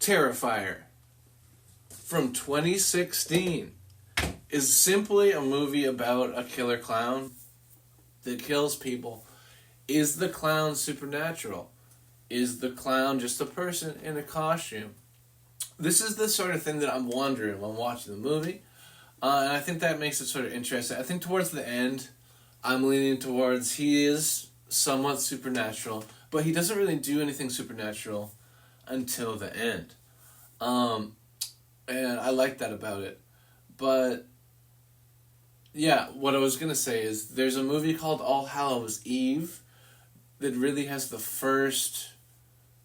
Terrifier from 2016 is simply a movie about a killer clown that kills people. Is the clown supernatural? Is the clown just a person in a costume? This is the sort of thing that I'm wondering when watching the movie. And I think that makes it sort of interesting. I think towards the end, I'm leaning towards he is somewhat supernatural, but he doesn't really do anything supernatural until the end. And I like that about it. But, yeah, what I was going to say is there's a movie called All Hallows Eve that really has the first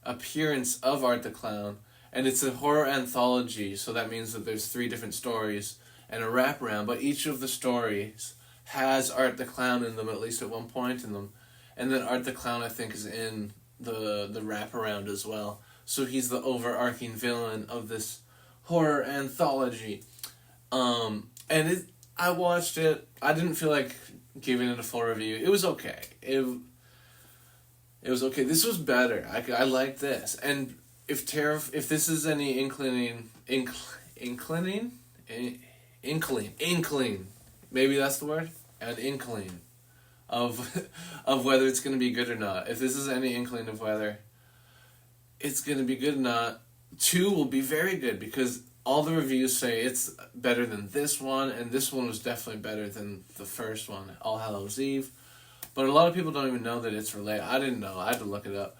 appearance of Art the Clown, and it's a horror anthology, so that means that there's 3 different stories and a wraparound, but each of the stories has Art the Clown in them, at least at one point in them, and then Art the Clown, I think, is in the wraparound as well, so he's the overarching villain of this horror anthology. I watched it, I didn't feel like giving it a full review. It was okay. It was okay. This was better. I like this. And if this is any inkling, maybe that's the word, an inkling of whether it's going to be good or not. If this is any inkling of whether it's going to be good or not, 2 will be very good because all the reviews say it's better than this one, and this one was definitely better than the first one, All Hallows Eve. But a lot of people don't even know that it's related. I didn't know. I had to look it up.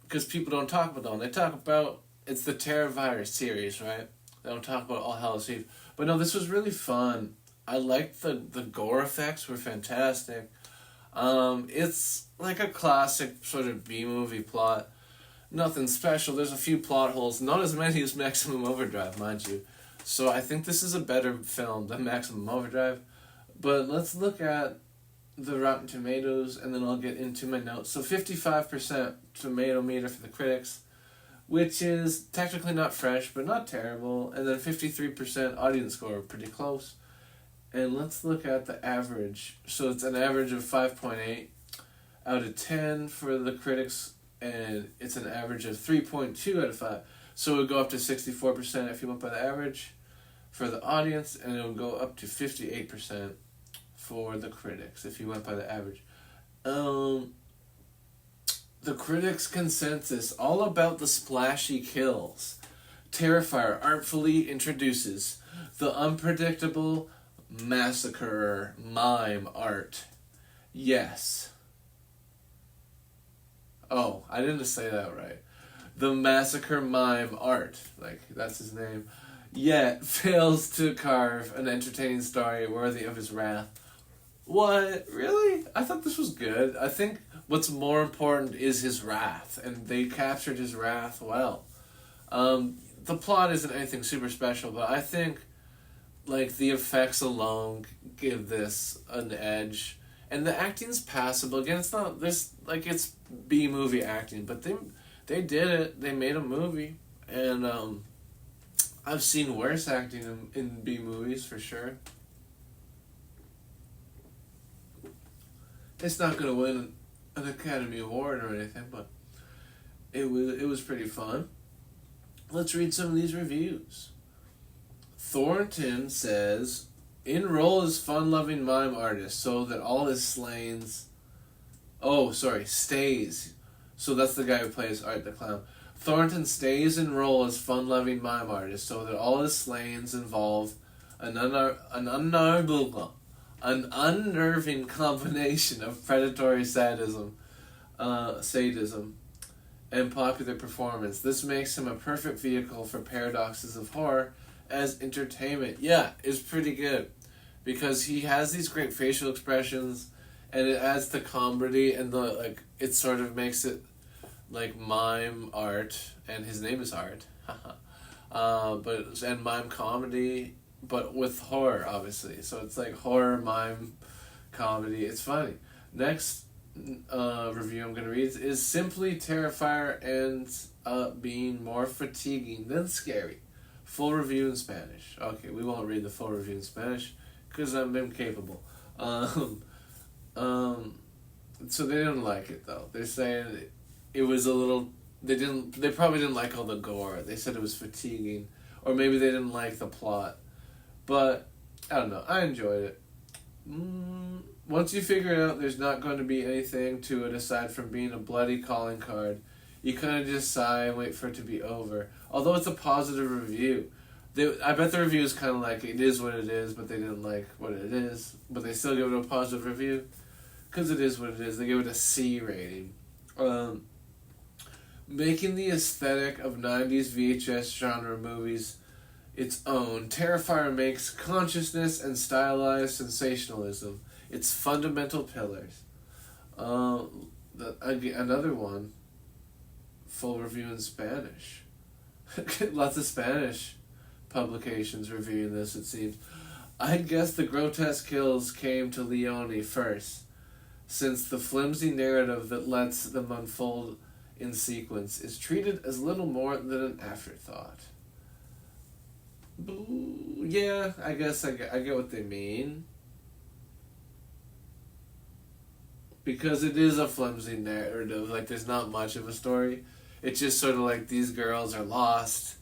Because people don't talk about them. They talk about, it's the Terrifier series, right? They don't talk about All Hallows Eve. But no, this was really fun. I liked the gore effects were fantastic. It's like a classic sort of B-movie plot. Nothing special. There's a few plot holes. Not as many as Maximum Overdrive, mind you. So I think this is a better film than Maximum Overdrive. But let's look at the Rotten Tomatoes, and then I'll get into my notes. So 55% tomato meter for the critics, which is technically not fresh, but not terrible. And then 53% audience score, pretty close. And let's look at the average. So it's an average of 5.8 out of 10 for the critics, and it's an average of 3.2 out of 5. So it would go up to 64% if you went by the average for the audience, and it would go up to 58% for the critics, if you went by the average. The critics' consensus, all about the splashy kills. Terrifier artfully introduces the unpredictable massacre mime art. Yes. Oh, I didn't say that right. The massacre mime art, like, that's his name, yet fails to carve an entertaining story worthy of his wrath. What? Really? I thought this was good. I think what's more important is his wrath, and they captured his wrath well. The plot isn't anything super special, but I think, like, the effects alone give this an edge. And the acting's passable. Again, it's not this, like, it's B-movie acting, but they did it. They made a movie, and I've seen worse acting in B-movies for sure. It's not going to win an Academy Award or anything, but it was pretty fun. Let's read some of these reviews. Thornton says, in role as fun-loving mime artist, so that all his stays. So that's the guy who plays Art the Clown. Thornton stays in role as fun-loving mime artist, so that all his slayings involve an unnerving combination of predatory sadism, and popular performance. This makes him a perfect vehicle for paradoxes of horror as entertainment. Yeah, it's pretty good because he has these great facial expressions, and it adds to comedy, and it sort of makes it like mime art, and his name is Art, and mime comedy, but with horror, obviously. So it's like horror, mime, comedy. It's funny. Next review I'm going to read is simply Terrifier ends up being more fatiguing than scary. Full review in Spanish. Okay, we won't read the full review in Spanish because I'm incapable. So they didn't like it, though. They're saying it was a little They probably didn't like all the gore. They said it was fatiguing, or maybe they didn't like the plot. But I don't know. I enjoyed it. Once you figure out there's not going to be anything to it aside from being a bloody calling card, you kind of just sigh and wait for it to be over. Although it's a positive review. I bet the review is kind of like, it is what it is, but they didn't like what it is. But they still give it a positive review. Because it is what it is. They give it a C rating. Making the aesthetic of 90s VHS genre movies its own, Terrifier makes consciousness and stylized sensationalism its fundamental pillars. Another one, full review in Spanish. Lots of Spanish publications reviewing this, it seems. I guess the grotesque kills came to Leone first, since the flimsy narrative that lets them unfold in sequence is treated as little more than an afterthought. Yeah, I guess I get what they mean. Because it is a flimsy narrative, like there's not much of a story. It's just sort of like these girls are lost,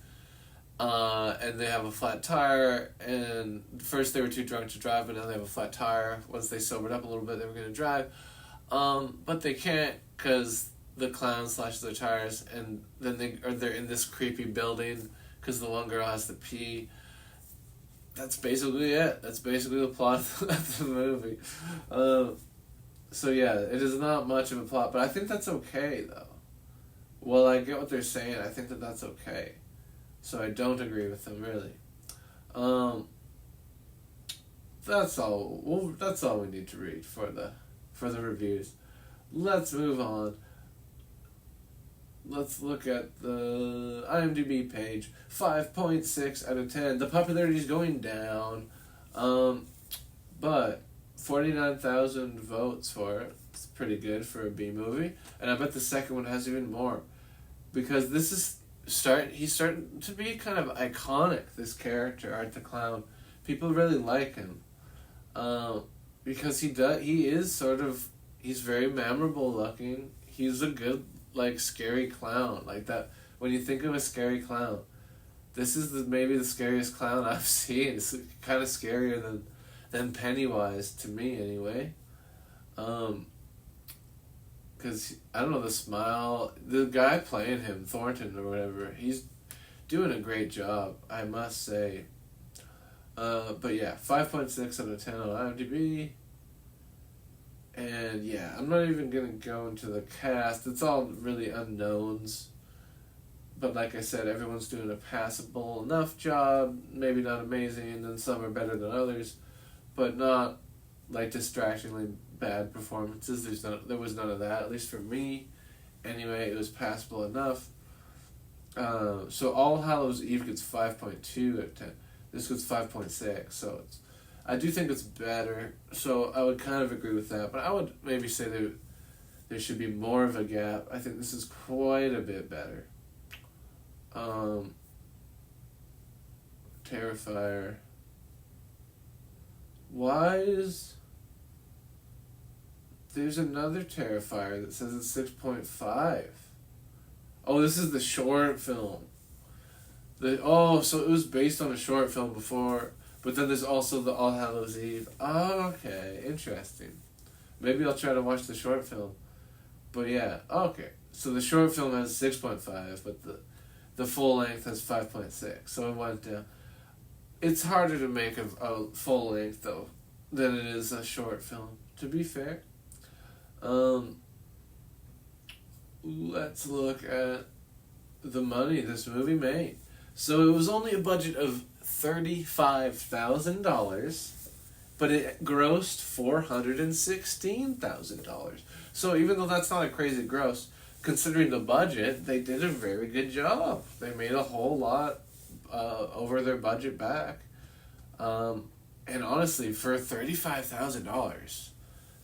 and they have a flat tire, and first they were too drunk to drive, but now they have a flat tire. Once they sobered up a little bit, they were going to drive. But they can't because the clown slashes their tires, and then they're in this creepy building because the one girl has to pee. That's basically it. That's basically the plot of the movie. So yeah, it is not much of a plot, but I think that's okay, though. Well, I get what they're saying. I think that that's okay. So I don't agree with them, really. That's all. Well, that's all we need to read for the reviews. Let's move on. Let's look at the IMDb page. 5.6 out of 10. The popularity is going down. But 49,000 votes for it. It's pretty good for a B movie. And I bet the second one has even more. Because this is he's starting to be kind of iconic, this character, Art the Clown. People really like him. Because he's very memorable looking. He's a good, like, scary clown. Like that, when you think of a scary clown, this is maybe the scariest clown I've seen. It's kind of scarier than Pennywise, to me anyway. Because, I don't know, the smile, the guy playing him, Thornton or whatever, he's doing a great job, I must say. But yeah, 5.6 out of 10 on IMDb. And yeah, I'm not even going to go into the cast. It's all really unknowns. But like I said, everyone's doing a passable enough job. Maybe not amazing, and then some are better than others. But not, like, distractingly bad performances. There was none of that, at least for me. Anyway, it was passable enough. So All Hallows Eve gets 5.2 out of 10. This gets 5.6, so I do think it's better. So I would kind of agree with that, but I would maybe say there should be more of a gap. I think this is quite a bit better. Terrifier. Why is... There's another Terrifier that says it's 6.5. Oh, this is the short film. So it was based on a short film before, but then there's also the All Hallows Eve. Oh, okay, interesting. Maybe I'll try to watch the short film. But yeah, okay. So the short film has 6.5, but the full length has 5.6. So it went down. It's harder to make a full length, though, than it is a short film, to be fair. Let's look at the money this movie made. So it was only a budget of $35,000, but it grossed $416,000. So even though that's not a crazy gross, considering the budget, they did a very good job. They made a whole lot over their budget back. And honestly, for $35,000,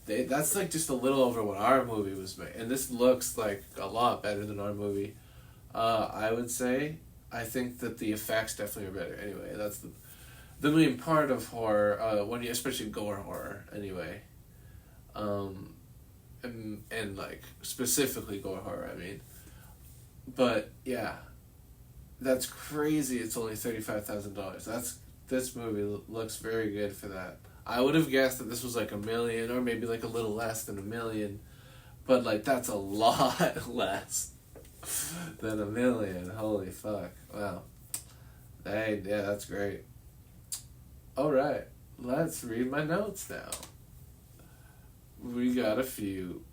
that's like just a little over what our movie was made. And this looks like a lot better than our movie. I would say. I think that the effects definitely are better. Anyway, that's the main part of horror, especially gore horror, anyway. And like, specifically gore horror, I mean. But yeah, that's crazy. It's only $35,000. This movie looks very good for that. I would have guessed that this was like 1 million or maybe like a little less than 1 million, but like that's a lot less than 1 million. Holy fuck! Wow. Hey, yeah, that's great. All right, let's read my notes now. We got a few.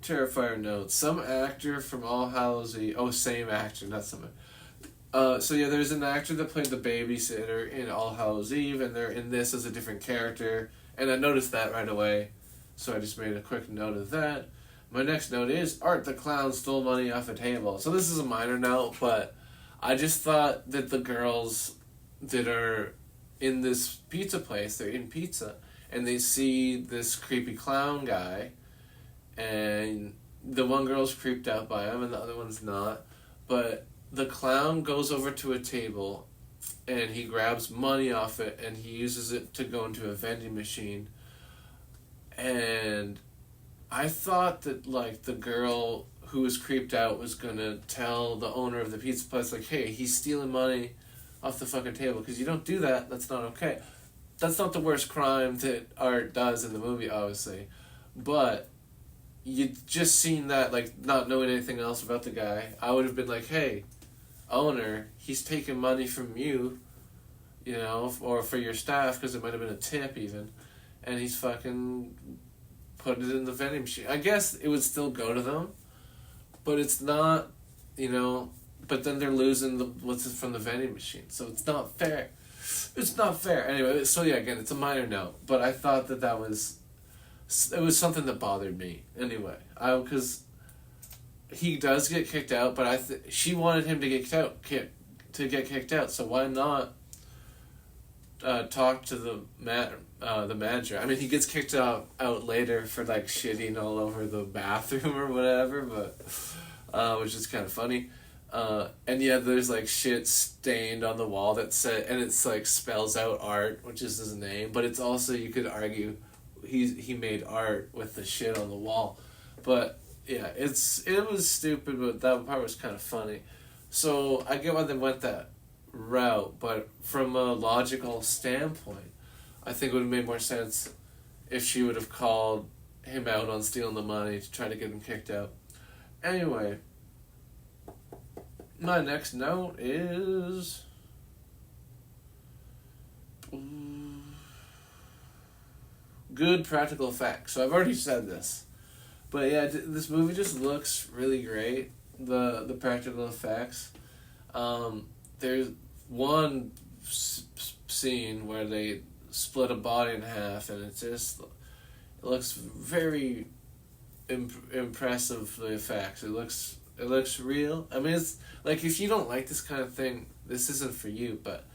Terrifier notes. Some actor from All Hallows Eve. Oh, same actor, not some. So yeah, there's an actor that played the babysitter in All Hallows Eve, and they're in this as a different character. And I noticed that right away, so I just made a quick note of that. My next note is Art the Clown stole money off a table. So this is a minor note, but I just thought that the girls that are in this pizza place, they're in pizza, and they see this creepy clown guy, and the one girl's creeped out by him and the other one's not, but the clown goes over to a table and he grabs money off it and he uses it to go into a vending machine. And I thought that like the girl who was creeped out was gonna tell the owner of the pizza place like, hey, he's stealing money off the fucking table, because you don't do that, that's not okay. That's not the worst crime that Art does in the movie, obviously, but you just seen that, like, not knowing anything else about the guy, I would have been like, hey, owner, he's taking money from you, you know, or for your staff, because it might have been a tip even, and he's fucking put it in the vending machine. I guess it would still go to them, but it's not, you know, but then they're losing what's from the vending machine, so it's not fair. It's not fair. Anyway, so yeah, again, it's a minor note, but I thought that was something that bothered me. Anyway, because he does get kicked out, but she wanted him to get kicked out. So why not talk to the manager? I mean, he gets kicked out later for like shitting all over the bathroom or whatever, but which is kind of funny. And yeah, there's like shit stained on the wall and it's like spells out Art, which is his name, but it's also, you could argue, he made art with the shit on the wall. But yeah, it was stupid, but that part was kind of funny. So I get why they went that route, but from a logical standpoint, I think it would have made more sense if she would have called him out on stealing the money to try to get him kicked out. Anyway, my next note is good practical effects. So I've already said this, but yeah, this movie just looks really great. The practical effects. There's one scene where they split a body in half, and it looks very impressive. The effects. It looks real. I mean, it's like, if you don't like this kind of thing, this isn't for you. But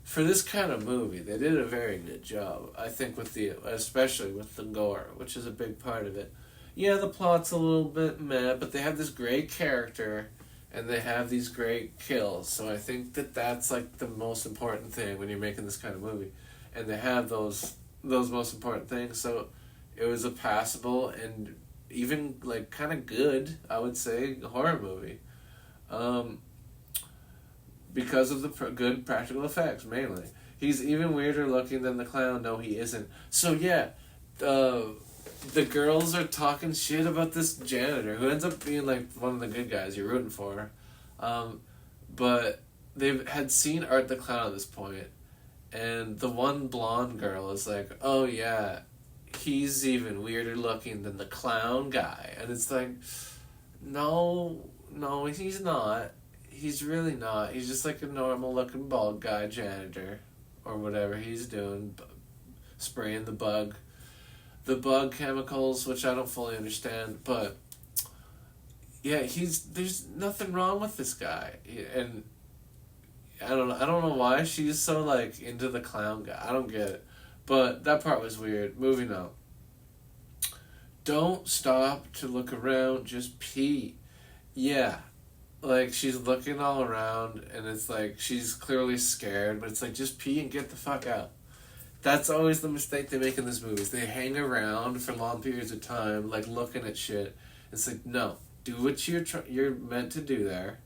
for this kind of movie, they did a very good job, I think, especially with the gore, which is a big part of it. Yeah, the plot's a little bit meh, but they have this great character, and they have these great kills. So I think that's like the most important thing when you're making this kind of movie, and they have those most important things. So it was a passable and even like kind of good, I would say, horror movie, because of the good practical effects mainly. He's even weirder looking than the clown. No, he isn't. So yeah, the girls are talking shit about this janitor who ends up being like one of the good guys you're rooting for, but they had seen Art the Clown at this point, and the one blonde girl is like, oh yeah, he's even weirder looking than the clown guy. And it's like, no, he's not. He's really not. He's just like a normal looking bald guy janitor, or whatever he's doing, spraying the bug chemicals, which I don't fully understand. But yeah, there's nothing wrong with this guy. And I don't know why she's so like into the clown guy. I don't get it. But that part was weird. Moving on. Don't stop to look around, just pee. Yeah. Like, she's looking all around, and it's like, she's clearly scared, but it's like, just pee and get the fuck out. That's always the mistake they make in these movies. They hang around for long periods of time, like, looking at shit. It's like, no. do what you're meant to do there,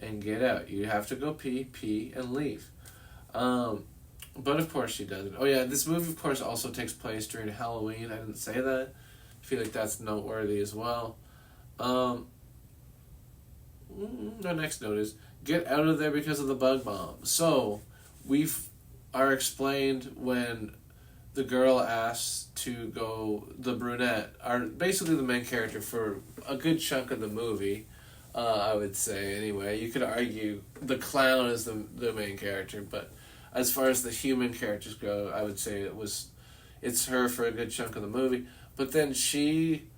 and get out. You have to go pee, and leave. But of course she doesn't. Oh yeah, this movie of course also takes place during Halloween. I didn't say that. I feel like that's noteworthy as well. The next note is get out of there because of the bug bomb. So are explained when the girl asks to go. The brunette are basically the main character for a good chunk of the movie. I would say anyway. You could argue the clown is the main character, but as far as the human characters go, I would say it's her for a good chunk of the movie. But then she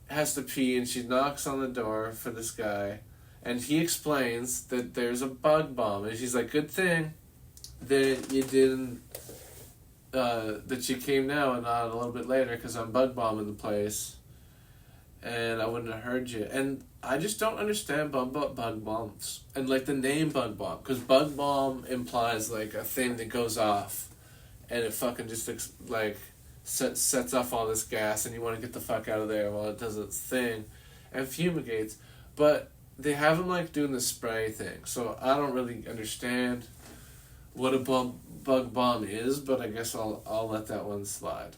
has to pee and she knocks on the door for this guy, and he explains that there's a bug bomb, and she's like, "Good thing that you didn't, that you came now and not a little bit later, because I'm bug bombing the place, and I wouldn't have heard you." And I just don't understand bug bombs and like the name bug bomb, because bug bomb implies like a thing that goes off, and it fucking just like sets off all this gas, and you want to get the fuck out of there while it does its thing, and fumigates. But they have him like doing the spray thing, so I don't really understand what a bug bomb is, but I guess I'll let that one slide.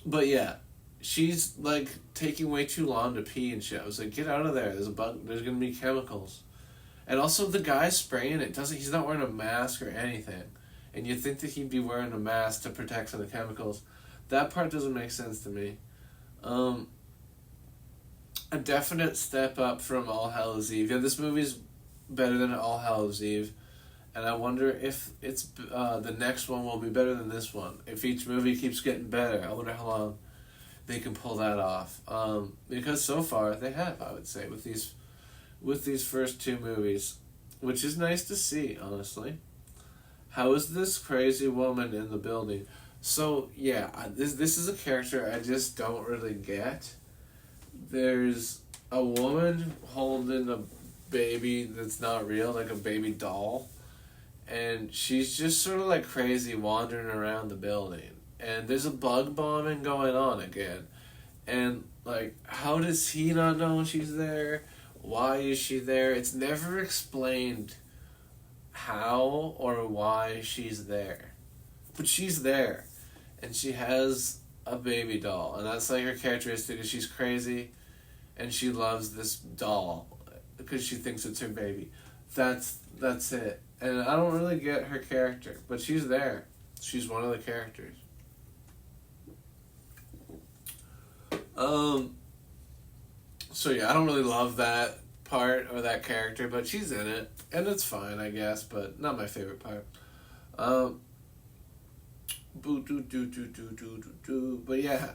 But yeah, she's like taking way too long to pee and shit. I was like, get out of there. There's a bug. There's gonna be chemicals, and also the guy spraying it he's not wearing a mask or anything, and you'd think that he'd be wearing a mask to protect from the chemicals. That part doesn't make sense to me. A definite step up from All Hallows Eve. Yeah, this movie's better than All Hallows Eve, and I wonder if it's the next one will be better than this one. If each movie keeps getting better, I wonder how long they can pull that off. Because so far they have, I would say, with these first two movies, which is nice to see, honestly. How is this crazy woman in the building? So yeah, this is a character I just don't really get. There's a woman holding a baby that's not real, like a baby doll, and she's just sort of like crazy wandering around the building, and there's a bug bombing going on again, and like, how does he not know she's there? Why is she there? It's never explained how or why she's there, but she's there, and she has a baby doll, and that's like her characteristic, is she's crazy and she loves this doll because she thinks it's her baby. That's it. And I don't really get her character, but she's there. She's one of the characters. So yeah, I don't really love that part or that character, but she's in it, and it's fine, I guess, but not my favorite part. But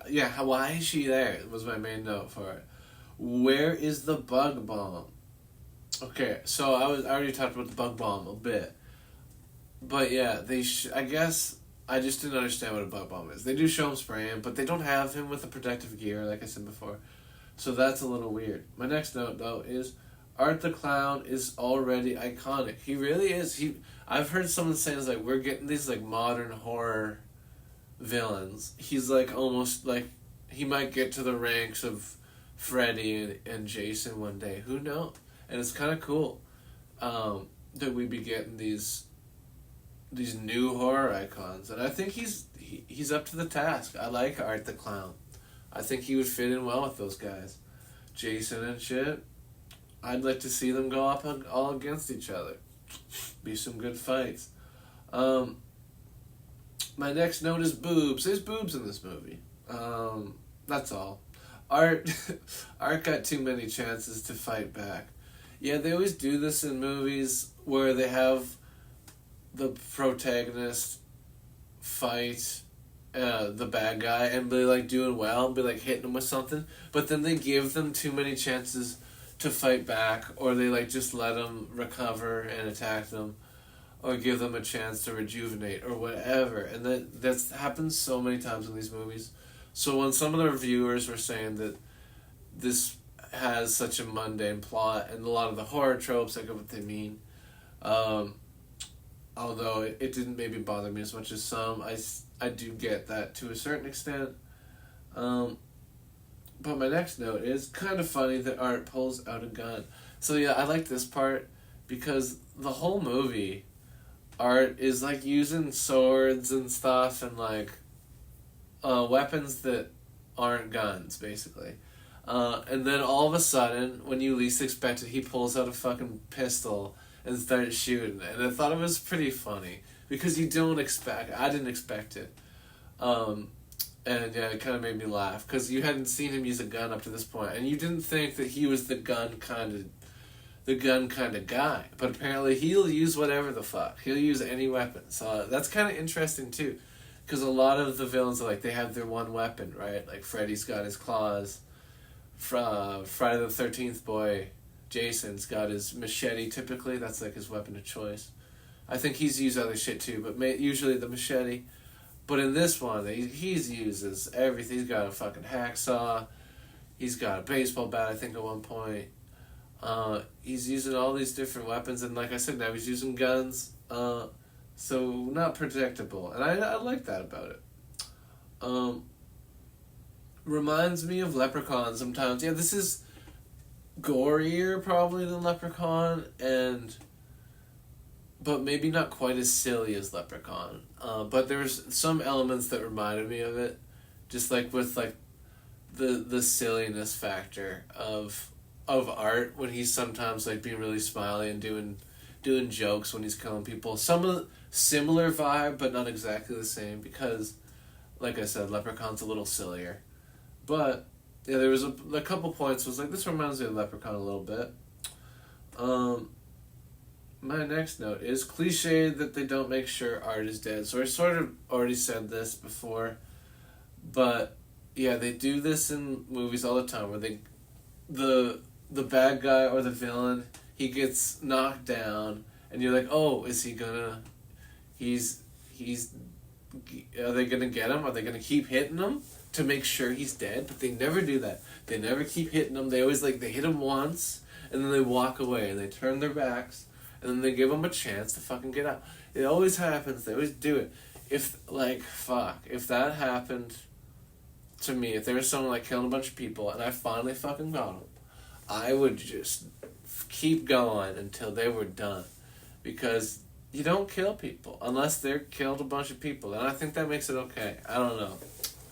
yeah, why is she there? Was my main note for it. Where is the bug bomb? Okay, so I already talked about the bug bomb a bit, but yeah, I guess I just didn't understand what a bug bomb is. They do show him spraying, but they don't have him with the protective gear, like I said before, so that's a little weird. My next note though is Art the Clown is already iconic. He really is. I've heard someone saying like, we're getting these like modern horror villains. He's like almost like he might get to the ranks of Freddy and Jason one day. Who knows? And it's kind of cool that we be getting these new horror icons, and I think he's up to the task. I like Art the Clown. I think he would fit in well with those guys, Jason and shit. I'd like to see them go up all against each other. Be some good fights. My next note is boobs. There's boobs in this movie. That's all. Art got too many chances to fight back. Yeah, they always do this in movies where they have the protagonist fight the bad guy and be like doing well and be like hitting him with something, but then they give them too many chances to fight back, or they like just let them recover and attack them, or give them a chance to rejuvenate or whatever. And that's happened so many times in these movies. So when some of the reviewers were saying that this has such a mundane plot and a lot of the horror tropes, I get what they mean. Although it didn't maybe bother me as much as some, I do get that to a certain extent. But my next note is kind of funny that Art pulls out a gun. So yeah, I like this part because the whole movie, Art is like using swords and stuff and like weapons that aren't guns, basically. And then all of a sudden, when you least expect it, he pulls out a fucking pistol and starts shooting. And I thought it was pretty funny because you don't expect. I didn't expect it. And yeah, it kind of made me laugh because you hadn't seen him use a gun up to this point, and you didn't think that he was the gun kind of guy. But apparently, he'll use whatever the fuck. He'll use any weapon. So that's kind of interesting too, because a lot of the villains are like they have their one weapon, right? Like Freddy's got his claws. Friday the 13th boy, Jason's got his machete. Typically, that's like his weapon of choice. I think he's used other shit too, but usually the machete. But in this one, he uses everything. He's got a fucking hacksaw. He's got a baseball bat, I think, at one point. He's using all these different weapons, and like I said, now he's using guns. So not predictable, and I like that about it. Reminds me of Leprechaun sometimes. Yeah, this is gorier probably than Leprechaun, but maybe not quite as silly as Leprechaun. But there's some elements that reminded me of it, just like with like the silliness factor of Art when he's sometimes like being really smiley and doing jokes when he's killing people. Some of the similar vibe, but not exactly the same because, like I said, Leprechaun's a little sillier. But yeah, there was a couple points was like this reminds me of Leprechaun a little bit. My next note is cliche that they don't make sure Art is dead. So I sort of already said this before, but yeah, they do this in movies all the time where the bad guy or the villain, he gets knocked down and you're like, oh, is he gonna are they gonna get him? Are they gonna keep hitting him to make sure he's dead? But they never do that. They never keep hitting him. They always they hit him once and then they walk away and they turn their backs and then they give him a chance to fucking get out. It always happens. They always do it. If that happened to me, if there was someone killing a bunch of people and I finally fucking got him, I would just keep going until they were done. Because you don't kill people unless they're killed a bunch of people. And I think that makes it okay. I don't know.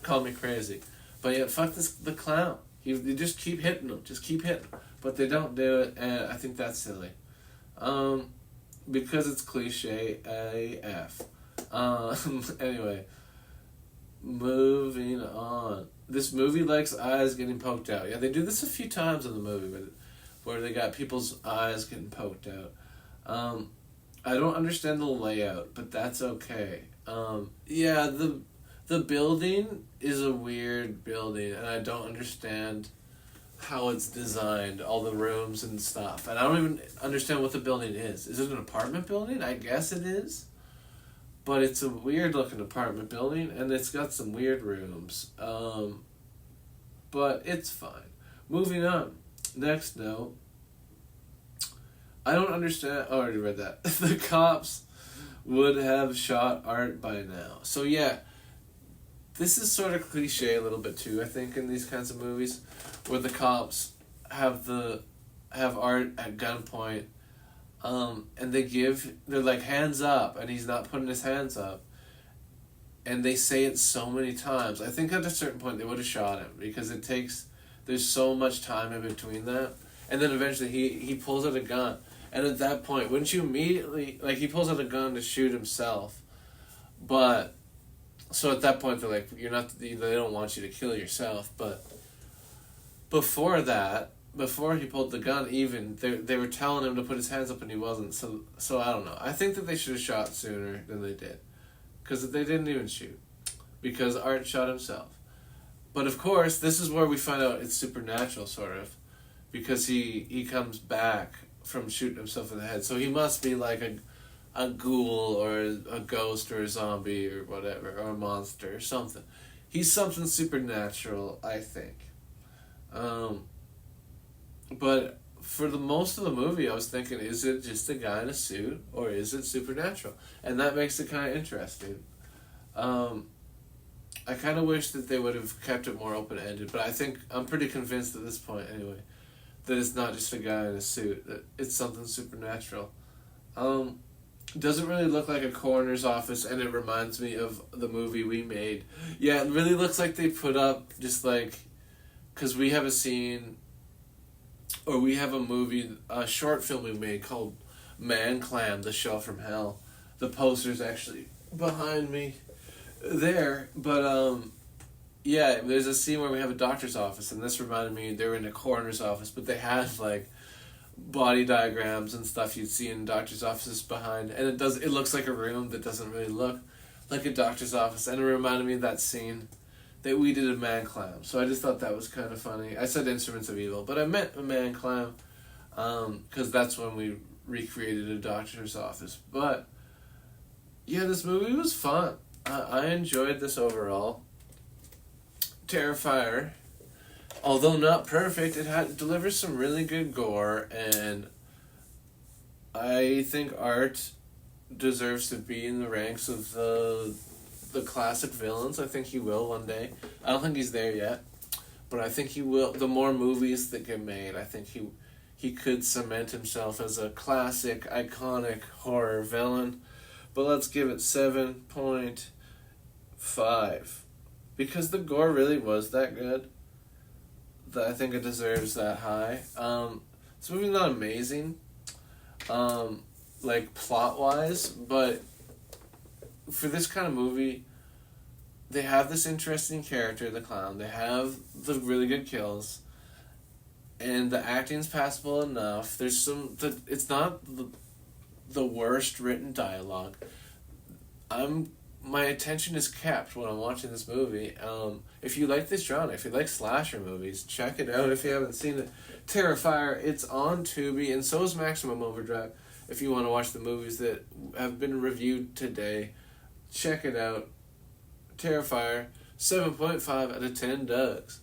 Call me crazy. But yeah, fuck the clown. You just keep hitting them. Just keep hitting them. But they don't do it, and I think that's silly. Because it's cliche AF. Anyway, moving on. This movie likes eyes getting poked out. Yeah, they do this a few times in the movie, where they got people's eyes getting poked out. I don't understand the layout, but that's okay. Yeah, the building is a weird building, and I don't understand how it's designed, all the rooms and stuff. And I don't even understand what the building is. Is it an apartment building? I guess it is. But it's a weird-looking apartment building, and it's got some weird rooms. But it's fine. Moving on. Next note. I don't understand... Oh, I already read that. The cops would have shot Art by now. So, yeah. This is sort of cliche a little bit, too, I think, in these kinds of movies. Where the cops have Art at gunpoint. And they're like, hands up, and he's not putting his hands up. And they say it so many times. I think at a certain point they would have shot him, because there's so much time in between that. And then eventually he pulls out a gun. And at that point, wouldn't you immediately, he pulls out a gun to shoot himself. But, so at that point they're like, they don't want you to kill yourself. But before that, before he pulled the gun, even they were telling him to put his hands up and he wasn't. So I don't know. I think that they should have shot sooner than they did, because they didn't even shoot, because Art shot himself. But of course, this is where we find out it's supernatural, sort of, because he comes back from shooting himself in the head. So he must be like a ghoul or a ghost or a zombie or whatever, or a monster or something. He's something supernatural, I think. But for the most of the movie, I was thinking, is it just a guy in a suit, or is it supernatural? And that makes it kind of interesting. I kind of wish that they would have kept it more open-ended, but I think I'm pretty convinced at this point anyway that it's not just a guy in a suit, that it's something supernatural. Doesn't really look like a coroner's office, and it reminds me of the movie we made. Yeah, it really looks like they put up just like, because we have a scene, or we have a movie, a short film we made called Man Clam, The Show from Hell. The poster's actually behind me there, but yeah, there's a scene where we have a doctor's office, and this reminded me they were in a coroner's office, but they had like body diagrams and stuff you'd see in doctor's offices behind, and it looks like a room that doesn't really look like a doctor's office, and it reminded me of that scene that we did in Man Clam. So I just thought that was kind of funny. I said Instruments of Evil, but I meant a Man Clam, because that's when we recreated a doctor's office. But yeah, this movie was fun. I enjoyed this overall. Terrifier, although not perfect, it delivers some really good gore, and I think Art deserves to be in the ranks of the classic villains. I think he will one day. I don't think he's there yet, but I think he will. The more movies that get made, I think he could cement himself as a classic, iconic horror villain. But let's give it 7.5. Because the gore really was that good, that I think it deserves that high. This movie's not amazing, like plot-wise, but for this kind of movie, they have this interesting character, the clown. They have the really good kills, and the acting's passable enough. There's it's not the worst written dialogue. My attention is kept when I'm watching this movie. If you like this genre, if you like slasher movies, check it out if you haven't seen it. Terrifier, it's on Tubi, and so is Maximum Overdrive. If you want to watch the movies that have been reviewed today, check it out. Terrifier, 7.5 out of 10 Dougs.